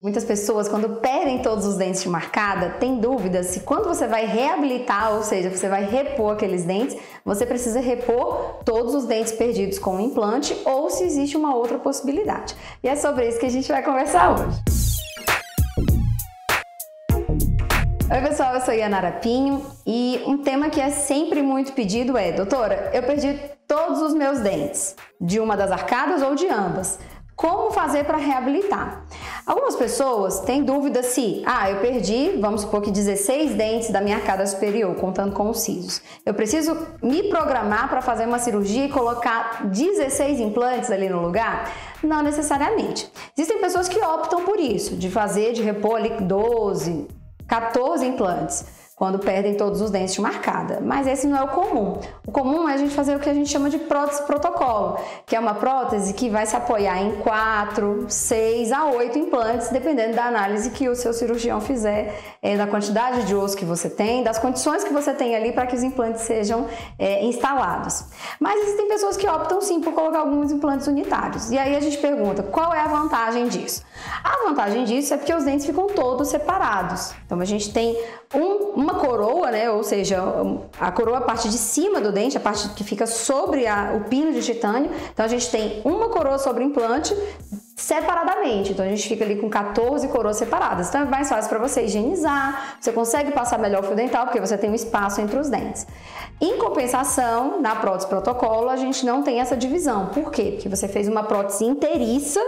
Muitas pessoas, quando perdem todos os dentes de marcada, têm dúvidas se quando você vai reabilitar, ou seja, você vai repor aqueles dentes, você precisa repor todos os dentes perdidos com o implante ou se existe uma outra possibilidade. E é sobre isso que a gente vai conversar hoje. Oi pessoal, eu sou Yanara Pinho e um tema que é sempre muito pedido é: doutora, eu perdi todos os meus dentes, de uma das arcadas ou de ambas. Como fazer para reabilitar? Algumas pessoas têm dúvida se, eu perdi, vamos supor que 16 dentes da minha arcada superior, contando com os sisos. Eu preciso me programar para fazer uma cirurgia e colocar 16 implantes ali no lugar? Não necessariamente. Existem pessoas que optam por isso, de repor ali 12, 14 implantes, quando perdem todos os dentes de marcada. Mas esse não é o comum. O comum é a gente fazer o que a gente chama de prótese protocolo, que é uma prótese que vai se apoiar em 4, 6 a 8 implantes, dependendo da análise que o seu cirurgião fizer, da quantidade de osso que você tem, das condições que você tem ali para que os implantes sejam instalados. Mas existem pessoas que optam sim por colocar alguns implantes unitários. E aí a gente pergunta, qual é a vantagem disso? A vantagem disso é porque os dentes ficam todos separados. Então a gente tem uma coroa, né? Ou seja, a coroa, a parte de cima do dente, a parte que fica sobre o pino de titânio. Então a gente tem uma coroa sobre o implante separadamente, então a gente fica ali com 14 coroas separadas, então é mais fácil para você higienizar, você consegue passar melhor o fio dental porque você tem um espaço entre os dentes. Em compensação, na prótese protocolo a gente não tem essa divisão. Por quê? Porque você fez uma prótese inteiriça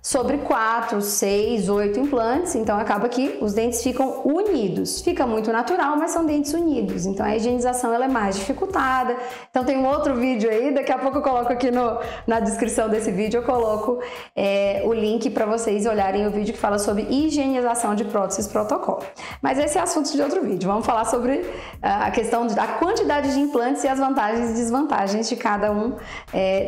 sobre 4, 6, 8 implantes, então acaba que os dentes ficam unidos. Fica muito natural, mas são dentes unidos, então a higienização ela é mais dificultada. Então tem um outro vídeo aí, daqui a pouco eu coloco aqui na descrição desse vídeo, eu coloco o link para vocês olharem o vídeo que fala sobre higienização de próteses protocolo. Mas esse é assunto de outro vídeo. Vamos falar sobre a questão da quantidade de implantes e as vantagens e desvantagens de cada um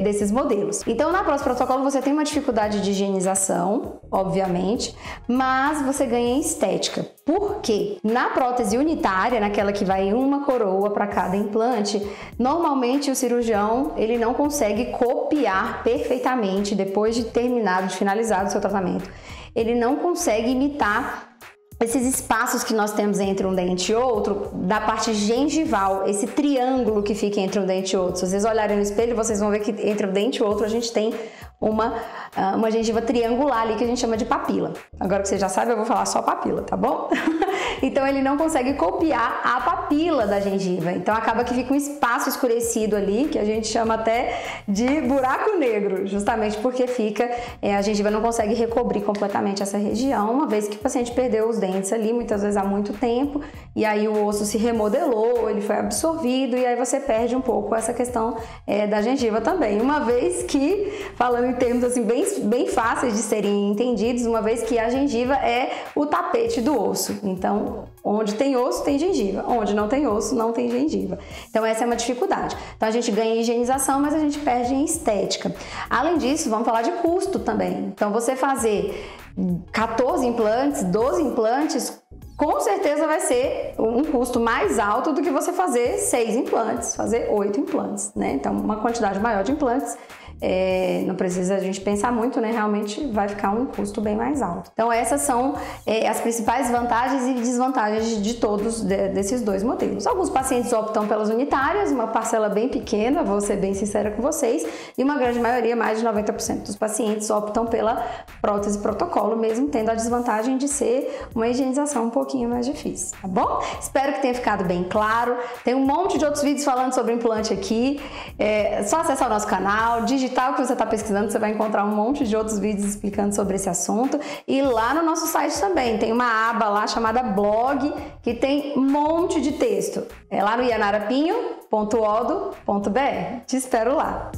desses modelos. Então na prótese protocolo você tem uma dificuldade de higienização, obviamente, mas você ganha em estética. Por quê? Na prótese unitária, naquela que vai uma coroa para cada implante, normalmente o cirurgião ele não consegue copiar perfeitamente depois de finalizado o seu tratamento. Ele não consegue imitar esses espaços que nós temos entre um dente e outro, da parte gengival, esse triângulo que fica entre um dente e outro. Se vocês olharem no espelho, vocês vão ver que entre um dente e outro a gente tem uma gengiva triangular ali que a gente chama de papila. Agora que você já sabe, eu vou falar só papila, tá bom? Então ele não consegue copiar a papila da gengiva, então acaba que fica um espaço escurecido ali, que a gente chama até de buraco negro, justamente porque a gengiva não consegue recobrir completamente essa região, uma vez que o paciente perdeu os dentes ali, muitas vezes há muito tempo, e aí o osso se remodelou, ele foi absorvido, e aí você perde um pouco essa questão da gengiva também, uma vez que, falando em termos assim bem fáceis de serem entendidos, uma vez que a gengiva é o tapete do osso. Então, onde tem osso, tem gengiva. Onde não tem osso, não tem gengiva. Então, essa é uma dificuldade. Então, a gente ganha em higienização, mas a gente perde em estética. Além disso, vamos falar de custo também. Então, você fazer 14 implantes, 12 implantes, com certeza vai ser um custo mais alto do que você fazer 6 implantes, fazer 8 implantes, né? Então, uma quantidade maior de implantes, não precisa a gente pensar muito, né? Realmente vai ficar um custo bem mais alto. Então, essas são as principais vantagens e desvantagens de todos desses dois modelos. Alguns pacientes optam pelas unitárias, uma parcela bem pequena, vou ser bem sincera com vocês, e uma grande maioria, mais de 90% dos pacientes, optam pela prótese protocolo, mesmo tendo a desvantagem de ser uma higienização um pouquinho mais difícil, tá bom? Espero que tenha ficado bem claro. Tem um monte de outros vídeos falando sobre implante aqui. É só acessar o nosso canal, digitar o que você está pesquisando, você vai encontrar um monte de outros vídeos explicando sobre esse assunto. E lá no nosso site também tem uma aba lá chamada blog, que tem um monte de texto. É lá no yanarapinho.odo.br. Te espero lá.